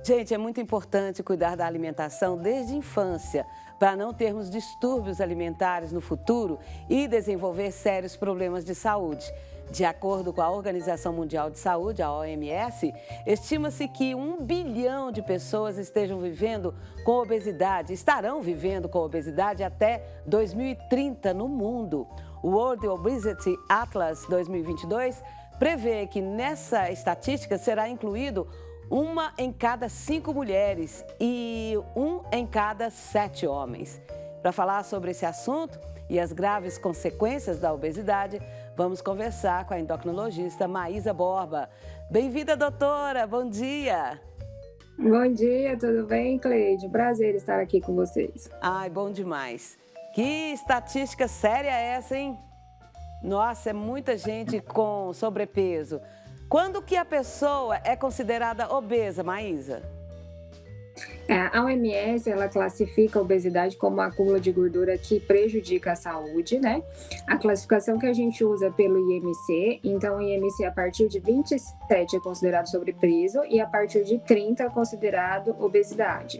Gente, é muito importante cuidar da alimentação desde a infância, para não termos distúrbios alimentares no futuro e desenvolver sérios problemas de saúde. De acordo com a Organização Mundial de Saúde, a OMS, estima-se que 1 bilhão de pessoas estarão vivendo com obesidade até 2030 no mundo. O World Obesity Atlas 2022 prevê que nessa estatística será incluído 1 em cada 5 mulheres e 1 em cada 7 homens. Para falar sobre esse assunto e as graves consequências da obesidade, vamos conversar com a endocrinologista Maísa Borba. Bem-vinda, doutora. Bom dia. Bom dia, tudo bem, Cleide? Prazer estar aqui com vocês. Ai, bom demais. Que estatística séria é essa, hein? Nossa, é muita gente com sobrepeso. Quando que a pessoa é considerada obesa, Maísa? A OMS, ela classifica a obesidade como um acúmulo de gordura que prejudica a saúde, né? A classificação que a gente usa pelo IMC, então o IMC a partir de 27 é considerado sobrepeso e a partir de 30 é considerado obesidade.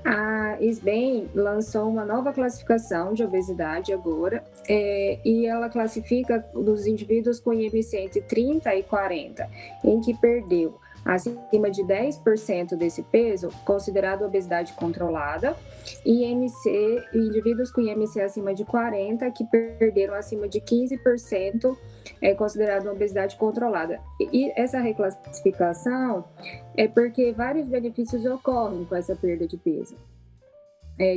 A SBEM lançou uma nova classificação de obesidade agora, e ela classifica os indivíduos com IMC entre 30 e 40, em que perdeu acima de 10% desse peso, considerado obesidade controlada, e indivíduos com IMC acima de 40, que perderam acima de 15%, é considerado obesidade controlada. E essa reclassificação é porque vários benefícios ocorrem com essa perda de peso.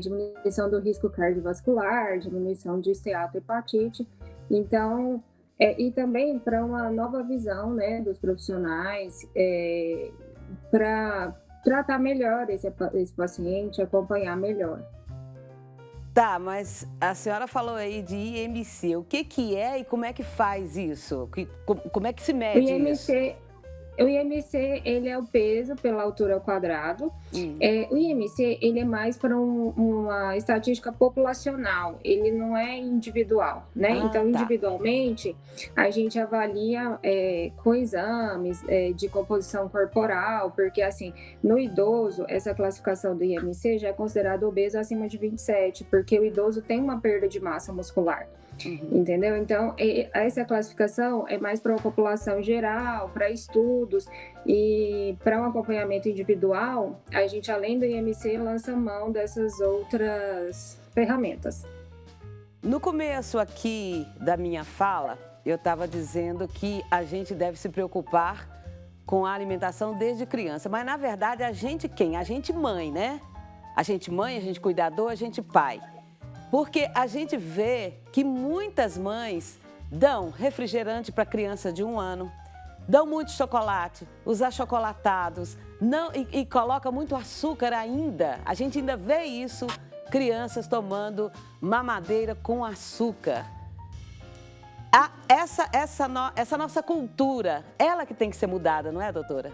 Diminuição do risco cardiovascular, diminuição de esteatohepatite, então... e também para uma nova visão, né, dos profissionais, para tratar melhor esse paciente, acompanhar melhor. Tá, mas a senhora falou aí de IMC. O que é e como é que faz isso? Como é que se mede isso? O IMC, ele é o peso pela altura ao quadrado. O IMC, ele é mais para uma estatística populacional, ele não é individual, né? Então, individualmente, a gente avalia com exames de composição corporal, porque, assim, no idoso, essa classificação do IMC já é considerado obeso acima de 27, porque o idoso tem uma perda de massa muscular. Entendeu? Então, essa classificação é mais para uma população geral, para estudos e para um acompanhamento individual, a gente, além do IMC, lança mão dessas outras ferramentas. No começo aqui da minha fala, eu estava dizendo que a gente deve se preocupar com a alimentação desde criança, mas na verdade a gente quem? A gente mãe, né? A gente mãe, a gente cuidador, a gente pai. Porque a gente vê que muitas mães dão refrigerante para criança de 1 ano, dão muito chocolate, os achocolatados, e coloca muito açúcar ainda. A gente ainda vê isso, crianças tomando mamadeira com açúcar. Essa nossa cultura, ela que tem que ser mudada, não é, doutora?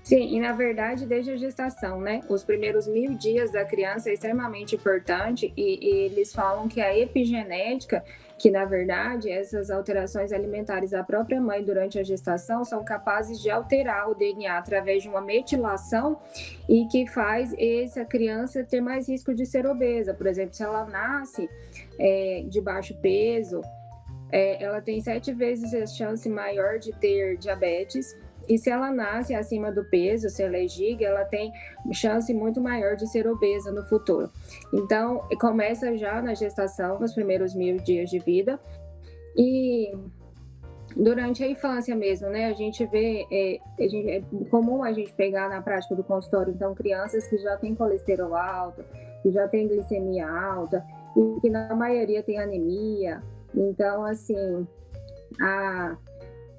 Sim, e na verdade, desde a gestação, né? Os primeiros 1000 dias da criança é extremamente importante e eles falam que a epigenética, que na verdade essas alterações alimentares da própria mãe durante a gestação são capazes de alterar o DNA através de uma metilação e que faz essa criança ter mais risco de ser obesa. Por exemplo, se ela nasce de baixo peso, ela tem 7 vezes a chance maior de ter diabetes. E se ela nasce acima do peso, se ela é giga, ela tem chance muito maior de ser obesa no futuro. Então, começa já na gestação, nos primeiros 1000 dias de vida. E durante a infância mesmo, né, a gente vê, é comum a gente pegar na prática do consultório, então, crianças que já têm colesterol alto, que já têm glicemia alta, e que na maioria tem anemia. Então, assim,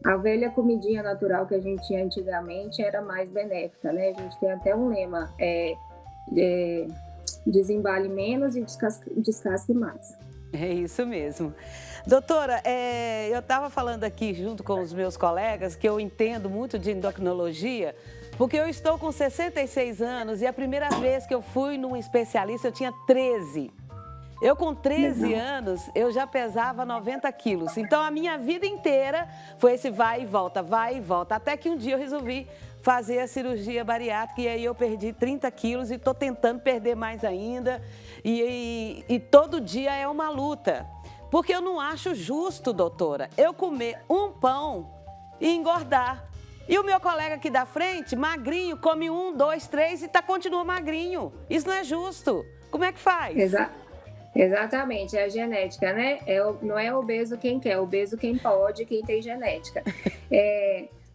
a velha comidinha natural que a gente tinha antigamente era mais benéfica, né? A gente tem até um lema, desembale menos e descasque mais. É isso mesmo. Doutora, eu estava falando aqui junto com os meus colegas que eu entendo muito de endocrinologia, porque eu estou com 66 anos e a primeira vez que eu fui num especialista eu tinha 13. Eu com 13 anos, eu já pesava 90 quilos. Então, a minha vida inteira foi esse vai e volta, até que um dia eu resolvi fazer a cirurgia bariátrica e aí eu perdi 30 quilos e estou tentando perder mais ainda. E todo dia é uma luta. Porque eu não acho justo, doutora, eu comer um pão e engordar. E o meu colega aqui da frente, magrinho, come 1, 2, 3 e continua magrinho. Isso não é justo. Como é que faz? Exatamente, é a genética, né? Não é obeso quem quer, é obeso quem pode, quem tem genética.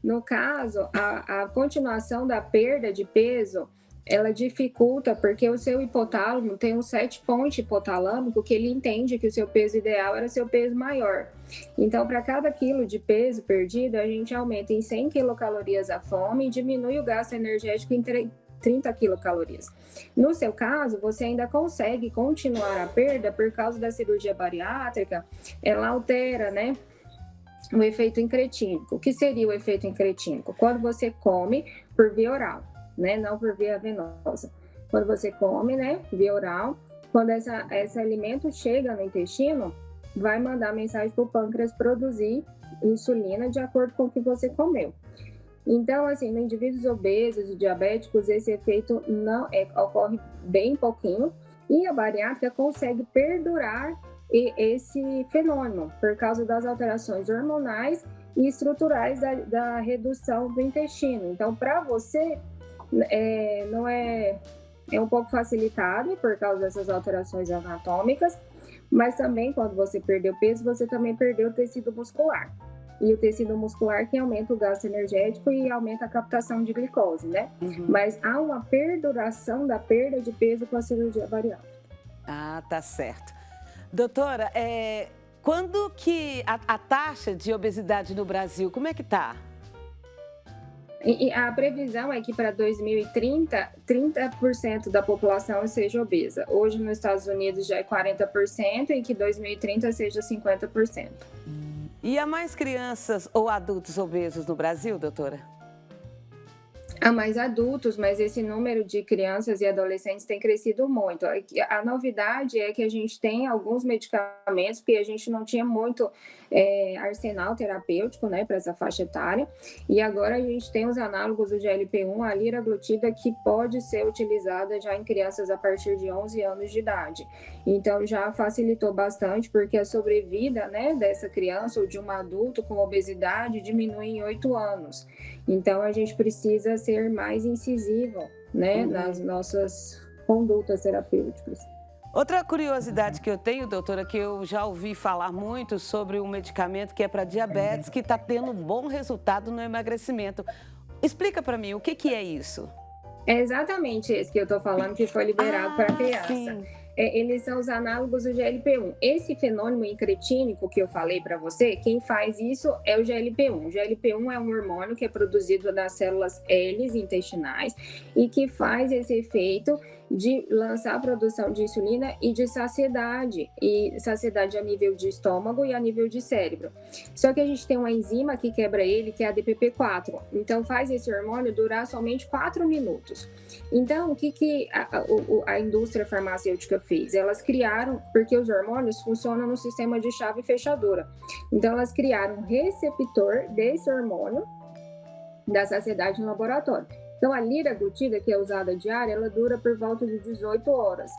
No caso, a continuação da perda de peso, ela dificulta porque o seu hipotálamo tem um set point hipotalâmico que ele entende que o seu peso ideal era seu peso maior. Então, para cada quilo de peso perdido, a gente aumenta em 100 quilocalorias a fome e diminui o gasto energético em 30 quilocalorias. No seu caso, você ainda consegue continuar a perda por causa da cirurgia bariátrica, ela altera, né, o efeito incretínico. O que seria o efeito incretínico? Quando você come por via oral, né, não por via venosa. Quando você come, né, via oral, quando esse alimento chega no intestino, vai mandar mensagem para o pâncreas produzir insulina de acordo com o que você comeu. Então, assim, em indivíduos obesos e diabéticos, esse efeito não ocorre bem pouquinho e a bariátrica consegue perdurar esse fenômeno por causa das alterações hormonais e estruturais da redução do intestino. Então, para você, não é um pouco facilitado por causa dessas alterações anatômicas, mas também quando você perdeu peso, você também perdeu o tecido muscular. E o tecido muscular que aumenta o gasto energético e aumenta a captação de glicose, né? Uhum. Mas há uma perduração da perda de peso com a cirurgia bariátrica. Ah, tá certo. Doutora, quando que a taxa de obesidade no Brasil, como é que tá? E a previsão é que para 2030, 30% da população seja obesa. Hoje nos Estados Unidos já é 40% e que 2030 seja 50%. E há mais crianças ou adultos obesos no Brasil, doutora? Há mais adultos, mas esse número de crianças e adolescentes tem crescido muito. A novidade é que a gente tem alguns medicamentos, porque a gente não tinha muito arsenal terapêutico, né, para essa faixa etária, e agora a gente tem os análogos do GLP-1, a liraglutida, que pode ser utilizada já em crianças a partir de 11 anos de idade. Então já facilitou bastante, porque a sobrevida, né, dessa criança ou de um adulto com obesidade diminui em 8 anos. Então a gente precisa ser mais incisivo, né, nas nossas condutas terapêuticas. Outra curiosidade que eu tenho, doutora, que eu já ouvi falar muito sobre um medicamento que é para diabetes, que está tendo um bom resultado no emagrecimento. Explica para mim, o que é isso? É exatamente esse que eu estou falando, que foi liberado para criança. Sim. Eles são os análogos do GLP-1. Esse fenômeno incretínico que eu falei para você, quem faz isso é o GLP-1. O GLP-1 é um hormônio que é produzido nas células L intestinais e que faz esse efeito de lançar a produção de insulina e de saciedade a nível de estômago e a nível de cérebro. Só que a gente tem uma enzima que quebra ele, que é a DPP-4. Então faz esse hormônio durar somente 4 minutos. Então o que a indústria farmacêutica fez? Elas criaram, porque os hormônios funcionam no sistema de chave e fechadura. Então elas criaram um receptor desse hormônio da saciedade no laboratório. Então, a liraglutida, que é usada diária, ela dura por volta de 18 horas.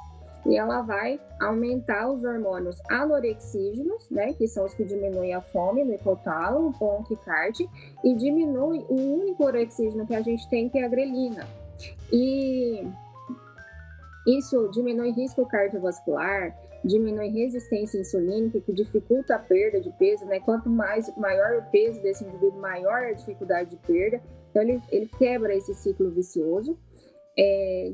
E ela vai aumentar os hormônios anorexígenos, né, que são os que diminuem a fome no hipotálamo, PONC, e diminui o único orexígeno que a gente tem, que é a grelina. E isso diminui risco cardiovascular, diminui resistência insulínica, que dificulta a perda de peso, né? Quanto maior o peso desse indivíduo, maior a dificuldade de perda. Então, ele quebra esse ciclo vicioso,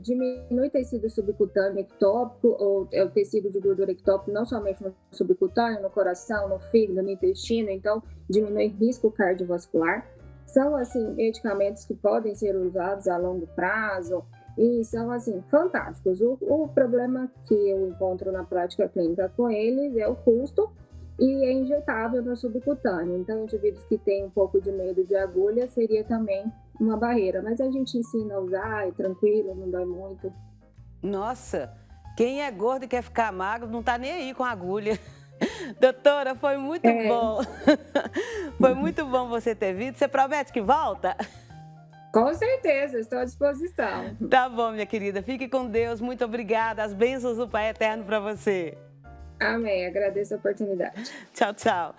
diminui tecido subcutâneo ectópico, ou o tecido de gordura ectópico, não somente no subcutâneo, no coração, no fígado, no intestino, então diminui risco cardiovascular. São, assim, medicamentos que podem ser usados a longo prazo e são, assim, fantásticos. O problema que eu encontro na prática clínica com eles é o custo, e é injetável no subcutâneo. Então, indivíduos que têm um pouco de medo de agulha seria também uma barreira. Mas a gente ensina a usar, é tranquilo, não dói muito. Nossa, quem é gordo e quer ficar magro não tá nem aí com a agulha. Doutora, foi muito bom. Foi muito bom você ter vindo. Você promete que volta? Com certeza, estou à disposição. Tá bom, minha querida. Fique com Deus. Muito obrigada. As bênçãos do Pai Eterno para você. Amém, agradeço a oportunidade. Tchau, tchau.